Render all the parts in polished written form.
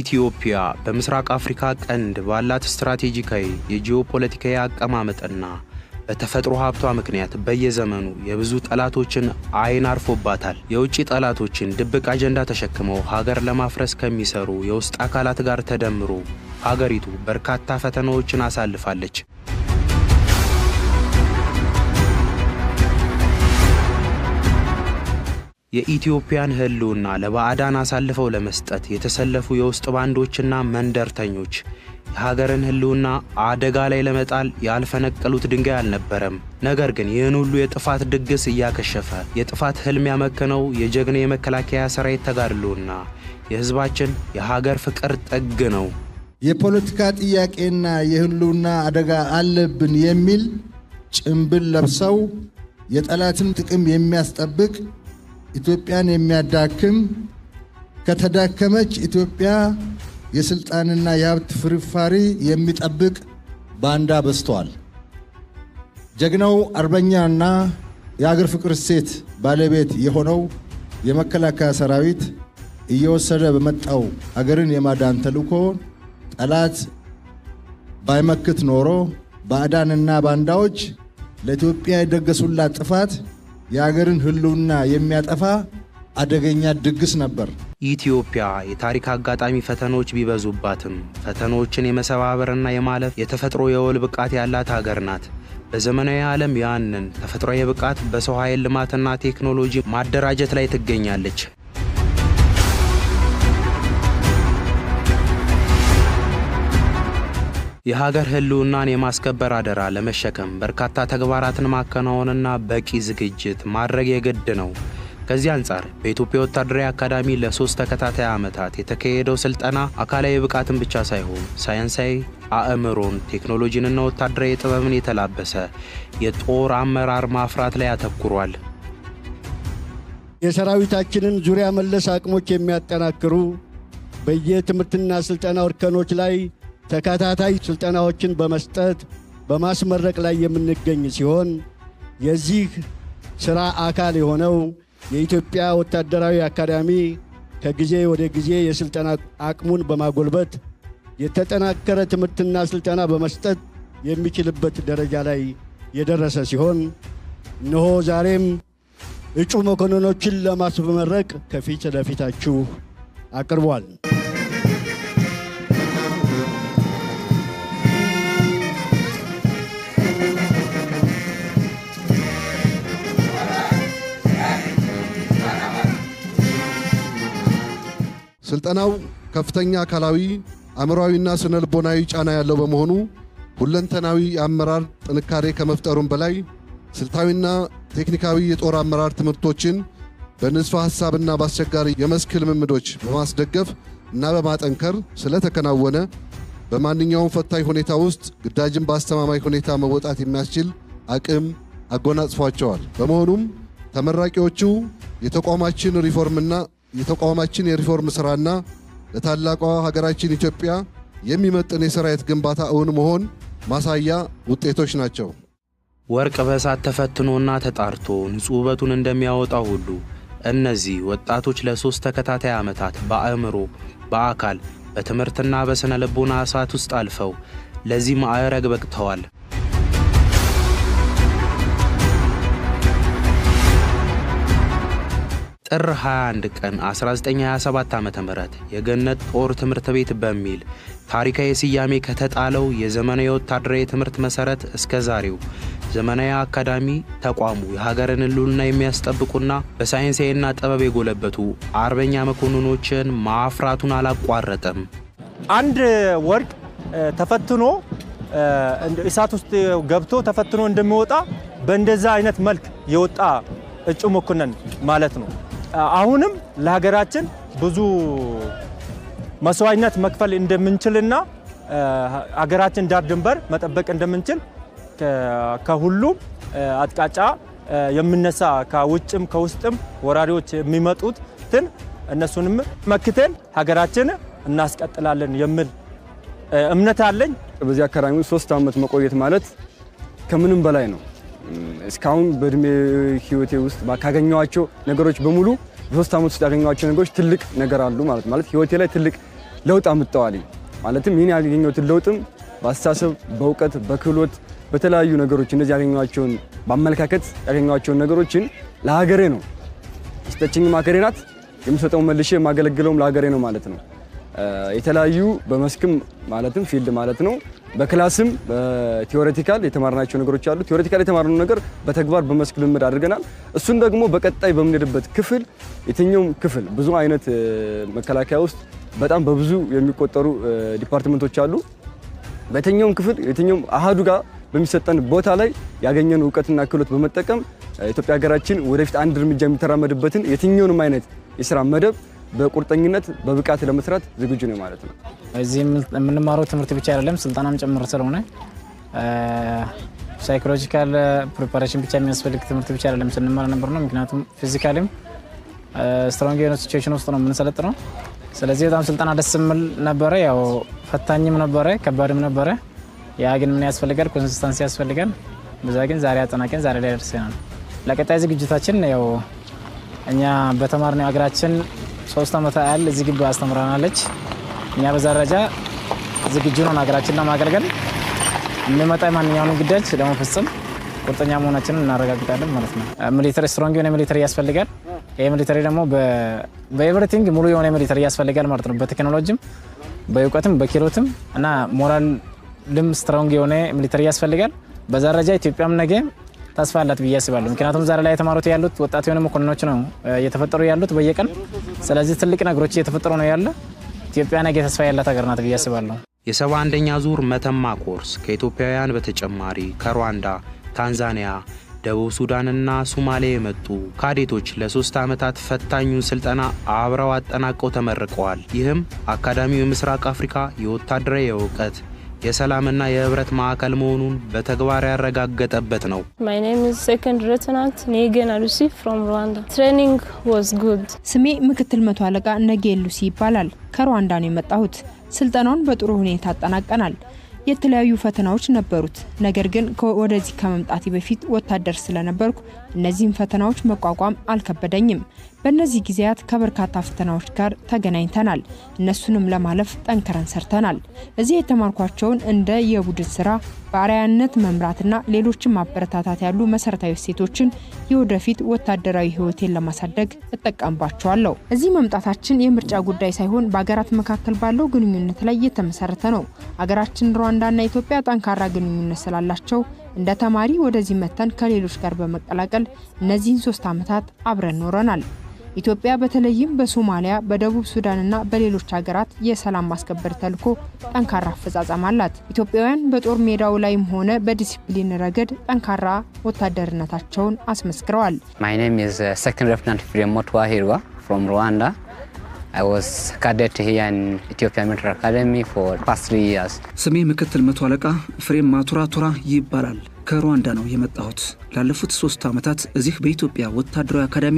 ኢትዮጵያ በምስራቅ አፍሪካ ቀንድ ባላት ስትራቴጂካዊ የጂኦፖለቲካዊ አቀማመጥና በተፈጥሮ ሀብቷ ምክንያት በየዘመኑ የብዙ ጠላቶችን አይን አርፎባታል። የውጭ ጠላቶችን ድብቅ አጀንዳ ተሸክመው ሀገር ለማፍረስ ከሚሰሩ የውስጥ አካላት ጋር ተደምሮ ሀገሪቱ በርካታ ፈተናዎችን አሳልፋለች። የኢትዮጵያን ህልውና ለባዕዳን አሳልፈው ለመስጠት የተሰለፉ የውስጥ ባንዶችና መንደርተኞች የሀገርን ህልውና አደጋ ላይ ለመጣል ያልፈነቀሉት ድንጋይ አልነበረም። ነገር ግን ይህን ሁሉ የጥፋት ድግስ እያከሸፈ የጥፋት ህልም ያመከነው የጀግና የመከላከያ ሰራዊት ተጋድሎና የህዝባችን የሀገር ፍቅር ጥግ ነው። የፖለቲካ ጥያቄና የህልውና አደጋ አለብን የሚል ጭምብል ለብሰው የጠላትን ጥቅም የሚያስጠብቅ ኢትዮጵያን የሚያዳክም ከተዳከመች ኢትዮጵያ የስልጣንና የሀብት ፍርፋሪ የሚጠብቅ ባንዳ በዝቷል። ጀግናው አርበኛና የሀገር ፍቅር እሴት ባለቤት የሆነው የመከላከያ ሰራዊት እየወሰደ በመጣው ሀገርን የማዳን ተልዕኮ ጠላት ባይመክት ኖሮ ባዕዳንና ባንዳዎች ለኢትዮጵያ የደገሱላት ጥፋት የሀገርን ህልውና የሚያጠፋ አደገኛ ድግስ ነበር። ኢትዮጵያ የታሪክ አጋጣሚ ፈተናዎች ቢበዙባትም ፈተናዎችን የመሰባበርና የማለፍ የተፈጥሮ የወል ብቃት ያላት ሀገር ናት። በዘመናዊ ዓለም ያንን ተፈጥሯዊ ብቃት በሰው ኃይል ልማትና ቴክኖሎጂ ማደራጀት ላይ ትገኛለች። የሀገር ህልውናን የማስከበር አደራ ለመሸከም በርካታ ተግባራትን ማከናወንና በቂ ዝግጅት ማድረግ የግድ ነው። ከዚህ አንጻር በኢትዮጵያ ወታደራዊ አካዳሚ ለ3 ተከታታይ ዓመታት የተካሄደው ስልጠና አካላዊ ብቃትን ብቻ ሳይሆን ሳይንሳዊ አእምሮን፣ ቴክኖሎጂንና ወታደራዊ ጥበብን የተላበሰ የጦር አመራር ማፍራት ላይ አተኩሯል። የሰራዊታችንን ዙሪያ መለስ አቅሞች የሚያጠናክሩ በየትምህርትና ስልጠና እርከኖች ላይ ተከታታይ ስልጠናዎችን በመስጠት በማስመረቅ ላይ የምንገኝ ሲሆን የዚህ ሥራ አካል የሆነው የኢትዮጵያ ወታደራዊ አካዳሚ ከጊዜ ወደ ጊዜ የስልጠና አቅሙን በማጎልበት የተጠናከረ ትምህርትና ስልጠና በመስጠት የሚችልበት ደረጃ ላይ የደረሰ ሲሆን እነሆ ዛሬም እጩ መኮንኖችን ለማስመረቅ ከፊት ለፊታችሁ አቅርቧል። ስልጠናው ከፍተኛ አካላዊ፣ አእምሯዊና ስነልቦናዊ ጫና ያለው በመሆኑ ሁለንተናዊ የአመራር ጥንካሬ ከመፍጠሩም በላይ ስልታዊና ቴክኒካዊ የጦር አመራር ትምህርቶችን በንድፈ ሐሳብና በአስቸጋሪ የመስክ ልምምዶች በማስደገፍ እና በማጠንከር ስለተከናወነ በማንኛውም ፈታኝ ሁኔታ ውስጥ ግዳጅን በአስተማማኝ ሁኔታ መወጣት የሚያስችል አቅም አጎናጽፏቸዋል። በመሆኑም ተመራቂዎቹ የተቋማችን የሪፎርም ሥራና ለታላቋ ሀገራችን ኢትዮጵያ የሚመጥን የሰራዊት ግንባታ እውን መሆን ማሳያ ውጤቶች ናቸው። ወርቅ በእሳት ተፈትኖና ተጣርቶ ንጹህ ውበቱን እንደሚያወጣው ሁሉ እነዚህ ወጣቶች ለ3 ተከታታይ ዓመታት በአእምሮ፣ በአካል፣ በትምህርትና በስነ ልቦና እሳት ውስጥ አልፈው ለዚህ ማዕረግ በቅተዋል። ጥር 21 ቀን 1927 ዓ.ም የገነት ጦር ትምህርት ቤት በሚል ታሪካዊ ስያሜ ከተጣለው የዘመናዊ ወታደራዊ ትምህርት መሰረት እስከ ዛሬው ዘመናዊ አካዳሚ ተቋሙ የሀገርን ህልውና የሚያስጠብቁና በሳይንስና ጥበብ የጎለበቱ አርበኛ መኮንኖችን ማፍራቱን አላቋረጠም። አንድ ወርቅ ተፈትኖ እሳት ውስጥ ገብቶ ተፈትኖ እንደሚወጣ በእንደዛ አይነት መልክ የወጣ እጩ መኮንን ማለት ነው። አሁንም ለሀገራችን ብዙ መስዋዕትነት መክፈል እንደምንችልና ሀገራችን ዳር ድንበር መጠበቅ እንደምንችል ከሁሉም አጥቃጫ የምነሳ ከውጭም ከውስጥም ወራሪዎች የሚመጡትን እነሱንም መክተን ሀገራችን እናስቀጥላለን የሚል እምነት አለኝ። በዚህ አካዳሚ 3 ዓመት መቆየት ማለት ከምንም በላይ ነው። እስካሁን በእድሜ ህይወቴ ውስጥ ካገኘኋቸው ነገሮች በሙሉ በ3 ዓመት ውስጥ ያገኘኋቸው ነገሮች ትልቅ ነገር አሉ ማለት ህይወቴ ላይ ትልቅ ለውጥ አምጥተዋል። ማለትም ይህን ያገኘሁትን ለውጥም በአስተሳሰብ፣ በእውቀት፣ በክህሎት በተለያዩ ነገሮች እነዚህ ያገኘኋቸውን በአመለካከት ያገኘኋቸውን ነገሮችን ለሀገሬ ነው የሰጠችኝም ሀገሬ ናት። የምሰጠው መልሼ የማገለግለውም ለሀገሬ ነው ማለት ነው። የተለያዩ በመስክም ማለትም ፊልድ ማለት ነው በክላስም በቲዮሬቲካል የተማርናቸው ነገሮች አሉ። ቲዮሬቲካል የተማርነው ነገር በተግባር በመስክ ልምድ አድርገናል። እሱን ደግሞ በቀጣይ በምንሄድበት ክፍል የትኛውም ክፍል ብዙ አይነት መከላከያ ውስጥ በጣም በብዙ የሚቆጠሩ ዲፓርትመንቶች አሉ። በየትኛውም ክፍል የትኛውም አሃዱ ጋር በሚሰጠን ቦታ ላይ ያገኘን እውቀትና ክህሎት በመጠቀም ኢትዮጵያ ሀገራችን ወደፊት አንድ እርምጃ የሚተራመድበትን የትኛውንም አይነት የስራ መደብ በቁርጠኝነት በብቃት ለመስራት ዝግጁ ነው ማለት ነው። እዚህ የምንማረው ትምህርት ብቻ አይደለም ስልጠናም ጭምር ስለሆነ ሳይኮሎጂካል ፕሪፓሬሽን ብቻ የሚያስፈልግ ትምህርት ብቻ አይደለም ስንማር ነበር ነው። ምክንያቱም ፊዚካሊም ስትሮንግ የሆነ ሲቹዌሽን ውስጥ ነው የምንሰለጥነው። ስለዚህ በጣም ስልጠና ደስ የሚል ነበረ። ያው ፈታኝም ነበረ፣ ከባድም ነበረ። ያ ግን ምን ያስፈልጋል? ኮንሲስተንሲ ያስፈልጋል። በዛ ግን ዛሬ አጠናቀን ዛሬ ላይ ደርሰናል። ለቀጣይ ዝግጅታችን ያው እኛ በተማርነው ሀገራችን 3 ዓመት ያህል እዚህ ግቢ አስተምራናለች። እኛ በዛ ደረጃ ዝግጁ ነን ሀገራችንን ለማገልገል። የሚመጣ ማንኛውንም ግዳጅ ለመፈጸም ቁርጠኛ መሆናችንን እናረጋግጣለን ማለት ነው። ሚሊተሪ ስትሮንግ የሆነ ሚሊተሪ ያስፈልጋል። ይሄ ሚሊተሪ ደግሞ በኤቭሪቲንግ ሙሉ የሆነ ሚሊተሪ ያስፈልጋል ማለት ነው። በቴክኖሎጂም በእውቀትም በኪሎትም እና ሞራልም ስትሮንግ የሆነ ሚሊተሪ ያስፈልጋል። በዛ ደረጃ ኢትዮጵያም ነገ ተስፋ አላት ብዬ አስባለሁ። ምክንያቱም ዛሬ ላይ የተማሩት ያሉት ወጣት የሆነ መኮንኖች ነው እየተፈጠሩ ያሉት በየቀን። ስለዚህ ትልቅ ነገሮች እየተፈጠሩ ነው ያለ። ኢትዮጵያ ነገ ተስፋ ያላት ሀገር ናት ብዬ አስባለሁ። የ71ኛ ዙር መተማ ኮርስ ከኢትዮጵያውያን በተጨማሪ ከሩዋንዳ፣ ታንዛኒያ፣ ደቡብ ሱዳንና ሶማሊያ የመጡ ካዴቶች ለ3 ዓመታት ፈታኙን ስልጠና አብረው አጠናቀው ተመርቀዋል። ይህም አካዳሚው የምስራቅ አፍሪካ የወታደራዊ እውቀት የሰላምና የህብረት ማዕከል መሆኑን በተግባር ያረጋገጠበት ነው። My name is Second Lieutenant Negen Alusi from Rwanda. Training was good. ስሜ ምክትል መቶ አለቃ ነጌ ሉሲ ይባላል። ከሩዋንዳ ነው የመጣሁት። ስልጠናውን በጥሩ ሁኔታ አጠናቀናል። የተለያዩ ፈተናዎች ነበሩት። ነገር ግን ወደዚህ ከመምጣቴ በፊት ወታደር ስለነበርኩ እነዚህን ፈተናዎች መቋቋም አልከበደኝም። በእነዚህ ጊዜያት ከበርካታ ፈተናዎች ጋር ተገናኝተናል። እነሱንም ለማለፍ ጠንክረን ሰርተናል። እዚህ የተማርኳቸውን እንደ የቡድን ስራ፣ በአርአያነት መምራትና ሌሎችም ማበረታታት ያሉ መሰረታዊ እሴቶችን የወደፊት ወታደራዊ ህይወቴን ለማሳደግ እጠቀምባቸዋለሁ። እዚህ መምጣታችን የምርጫ ጉዳይ ሳይሆን በአገራት መካከል ባለው ግንኙነት ላይ የተመሰረተ ነው። አገራችን ሩዋንዳና ኢትዮጵያ ጠንካራ ግንኙነት ስላላቸው እንደ ተማሪ ወደዚህ መተን ከሌሎች ጋር በመቀላቀል እነዚህን 3 ዓመታት አብረን ኖረናል። ኢትዮጵያ በተለይም በሶማሊያ፣ በደቡብ ሱዳንና በሌሎች ሀገራት የሰላም ማስከበር ተልዕኮ ጠንካራ አፈጻጸም አላት። ኢትዮጵያውያን በጦር ሜዳው ላይም ሆነ በዲሲፕሊን ረገድ ጠንካራ ወታደርነታቸውን አስመስክረዋል። My name is Second Lieutenant Firemoto Wahirwa from Rwanda. I was cadet here in Ethiopia Military Academy for past 3 years. ስሜ ምክትል መቶ አለቃ ፍሬም ማቱራ ቱራ ይባላል። ከሩዋንዳ ነው የመጣሁት። ላለፉት 3 ዓመታት እዚህ በኢትዮጵያ ወታደራዊ አካዳሚ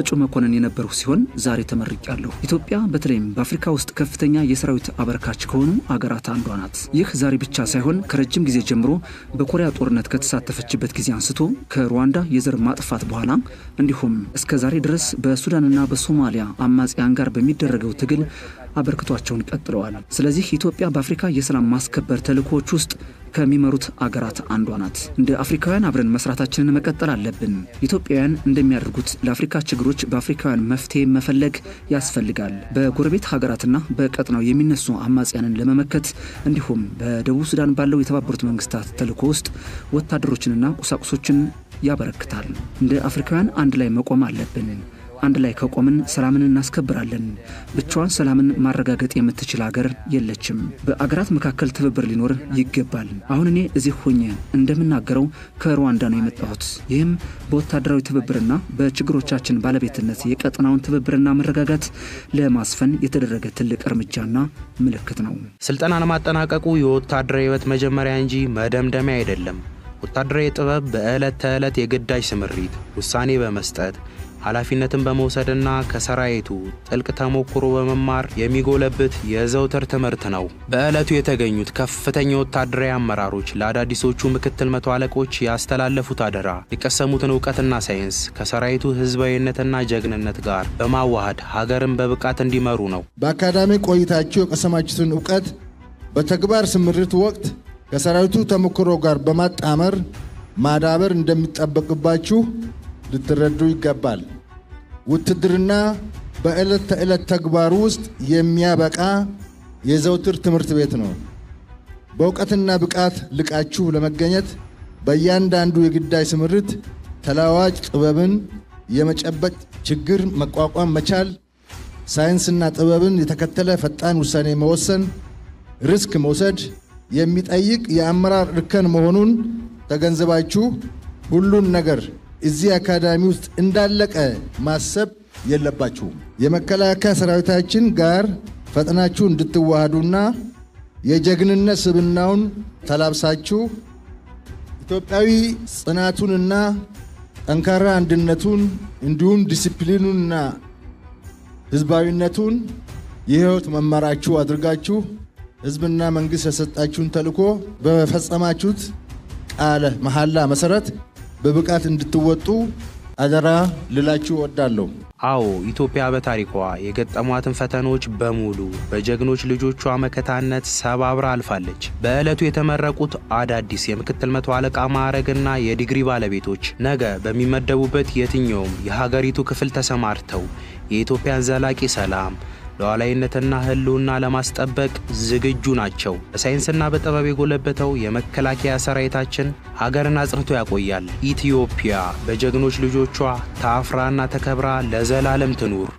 እጩ መኮንን የነበርኩ ሲሆን ዛሬ ተመርቄያለሁ። ኢትዮጵያ በተለይም በአፍሪካ ውስጥ ከፍተኛ የሰራዊት አበርካች ከሆኑ አገራት አንዷ ናት። ይህ ዛሬ ብቻ ሳይሆን ከረጅም ጊዜ ጀምሮ በኮሪያ ጦርነት ከተሳተፈችበት ጊዜ አንስቶ ከሩዋንዳ የዘር ማጥፋት በኋላ እንዲሁም እስከ ዛሬ ድረስ በሱዳንና በሶማሊያ አማጽያን ጋር በሚደረገው ትግል አበርክቷቸውን ቀጥለዋል። ስለዚህ ኢትዮጵያ በአፍሪካ የሰላም ማስከበር ተልዕኮዎች ውስጥ ከሚመሩት አገራት አንዷ ናት። እንደ አፍሪካውያን አብረን መስራታችንን መቀጠል አለብን። ኢትዮጵያውያን እንደሚያደርጉት ለአፍሪካ ችግሮች በአፍሪካውያን መፍትሄ መፈለግ ያስፈልጋል። በጎረቤት ሀገራትና በቀጥናው የሚነሱ አማጽያንን ለመመከት እንዲሁም በደቡብ ሱዳን ባለው የተባበሩት መንግስታት ተልዕኮ ውስጥ ወታደሮችንና ቁሳቁሶችን ያበረክታል። እንደ አፍሪካውያን አንድ ላይ መቆም አለብን። አንድ ላይ ከቆምን ሰላምን እናስከብራለን። ብቻዋን ሰላምን ማረጋገጥ የምትችል ሀገር የለችም። በአገራት መካከል ትብብር ሊኖር ይገባል። አሁን እኔ እዚህ ሆኜ እንደምናገረው ከሩዋንዳ ነው የመጣሁት። ይህም በወታደራዊ ትብብርና በችግሮቻችን ባለቤትነት የቀጠናውን ትብብርና መረጋጋት ለማስፈን የተደረገ ትልቅ እርምጃና ምልክት ነው። ስልጠናን ማጠናቀቁ የወታደራዊ ህይወት መጀመሪያ እንጂ መደምደሚያ አይደለም። ወታደራዊ ጥበብ በዕለት ተዕለት የግዳጅ ስምሪት፣ ውሳኔ በመስጠት ኃላፊነትን በመውሰድና ከሰራዊቱ ጥልቅ ተሞክሮ በመማር የሚጎለብት የዘውትር ትምህርት ነው። በዕለቱ የተገኙት ከፍተኛ ወታደራዊ አመራሮች ለአዳዲሶቹ ምክትል መቶ አለቆች ያስተላለፉት አደራ የቀሰሙትን ዕውቀትና ሳይንስ ከሰራዊቱ ህዝባዊነትና ጀግንነት ጋር በማዋሃድ ሀገርን በብቃት እንዲመሩ ነው። በአካዳሚ ቆይታችሁ የቀሰማችሁትን ዕውቀት በተግባር ስምሪት ወቅት ከሰራዊቱ ተሞክሮ ጋር በማጣመር ማዳበር እንደሚጠበቅባችሁ ልትረዱ ይገባል። ውትድርና በዕለት ተዕለት ተግባር ውስጥ የሚያበቃ የዘውትር ትምህርት ቤት ነው። በእውቀትና ብቃት ልቃችሁ ለመገኘት በእያንዳንዱ የግዳይ ስምሪት ተለዋዋጭ ጥበብን የመጨበጥ ችግር መቋቋም መቻል፣ ሳይንስና ጥበብን የተከተለ ፈጣን ውሳኔ መወሰን፣ ሪስክ መውሰድ የሚጠይቅ የአመራር እርከን መሆኑን ተገንዝባችሁ ሁሉን ነገር እዚህ አካዳሚ ውስጥ እንዳለቀ ማሰብ የለባችሁም። የመከላከያ ሰራዊታችን ጋር ፈጥናችሁ እንድትዋሃዱና የጀግንነት ስብናውን ተላብሳችሁ ኢትዮጵያዊ ጽናቱንና ጠንካራ አንድነቱን እንዲሁም ዲሲፕሊኑንና ህዝባዊነቱን የህይወት መመራችሁ አድርጋችሁ ህዝብና መንግስት የሰጣችሁን ተልዕኮ በፈጸማችሁት ቃለ መሐላ መሰረት በብቃት እንድትወጡ አደራ ልላችሁ እወዳለሁ። አዎ ኢትዮጵያ በታሪኳ የገጠሟትን ፈተናዎች በሙሉ በጀግኖች ልጆቿ መከታነት ሰባብራ አልፋለች። በዕለቱ የተመረቁት አዳዲስ የምክትል መቶ አለቃ ማዕረግና የዲግሪ ባለቤቶች ነገ በሚመደቡበት የትኛውም የሀገሪቱ ክፍል ተሰማርተው የኢትዮጵያን ዘላቂ ሰላም ሉዓላዊነትና ህልውና ለማስጠበቅ ዝግጁ ናቸው። በሳይንስና በጥበብ የጎለበተው የመከላከያ ሰራዊታችን ሀገርን አጽንቶ ያቆያል። ኢትዮጵያ በጀግኖች ልጆቿ ታፍራና ተከብራ ለዘላለም ትኑር።